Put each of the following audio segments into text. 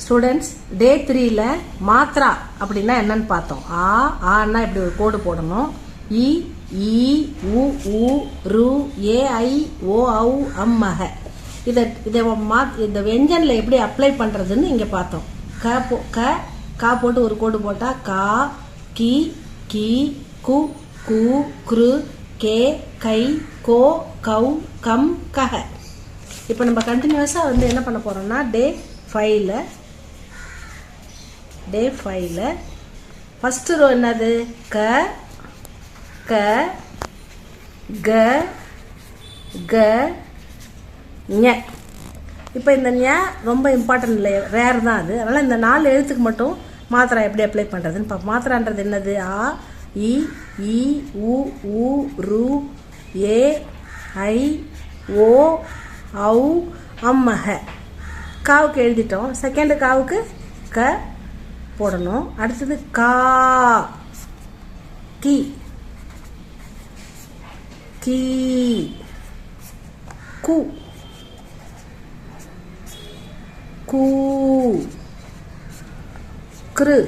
Students, டே 3ல மாத்ரா அப்படின்னா என்னன்னு பார்த்தோம். ஆன்னா இப்படி ஒரு கோடு போடணும். இ ஈ உ ஊ ரு ஏ ஐ ஓ ஔ அம் மக. இதை இந்த வெஞ்சனில் எப்படி அப்ளை பண்ணுறதுன்னு இங்கே பார்த்தோம். கா போட்டு ஒரு கோடு போட்டால் கா கி கி கு கு குரு கே கை கோ கௌ கம் கஹ. இப்போ நம்ம கண்டினியூஸாக என்ன பண்ண போகிறோம்னா டே 5ல் ஃபஸ்ட்டு ரோ என்னது? க க க க ஞ. இப்போ இந்த ஞ ரொம்ப இம்பார்ட்டன்ட் இல்லை, ரேர் தான் அது. அதனால் இந்த 4 எழுத்துக்கு மட்டும் மாத்திரா எப்படி அப்ளை பண்ணுறதுன்னு பார்ப்போம். மாத்திரான்றது என்னது? ஆ இ ஈ உ ஊ ரு ஏ ஐ ஓ ஔ அம் மக. காவுக்கு எழுதிட்டோம். செகண்ட் காவுக்கு க போடணும். அடுத்தது கா கி கி கு கு கிரு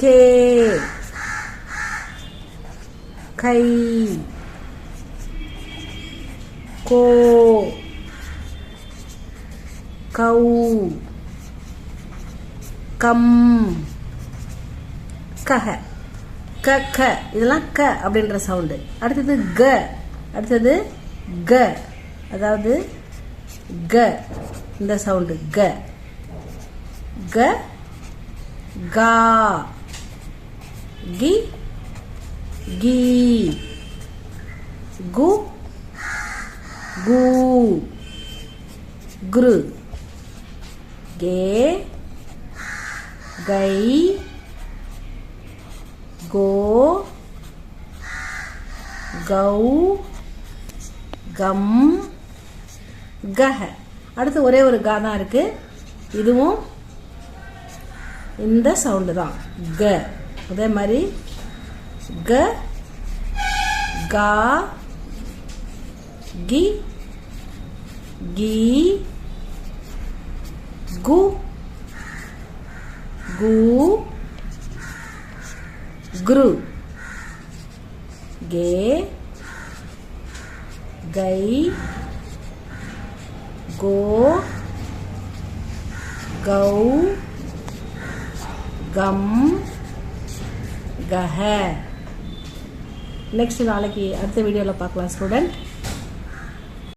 கே கை கோ கௌ கம் கஹ. க க இதெல்லாம் க அப்படின்ற சவுண்டு. அடுத்தது க. அடுத்தது க, அதாவது க இந்த சவுண்டு க. க கா கி கி கு கு குரு கே கை கோ கௌ கம் கஹ. அடுத்து ஒரே ஒரு கா தான் இருக்கு. இதுவும் இந்த சவுண்டு தான் க. அதே மாதிரி க கா கி கி கு கு குரு கே கை கோ கௌ கம் கஹ. நெக்ஸ்ட் நாளைக்கு அடுத்த வீடியோவில் பார்க்கலாம் ஸ்டூடெண்ட்.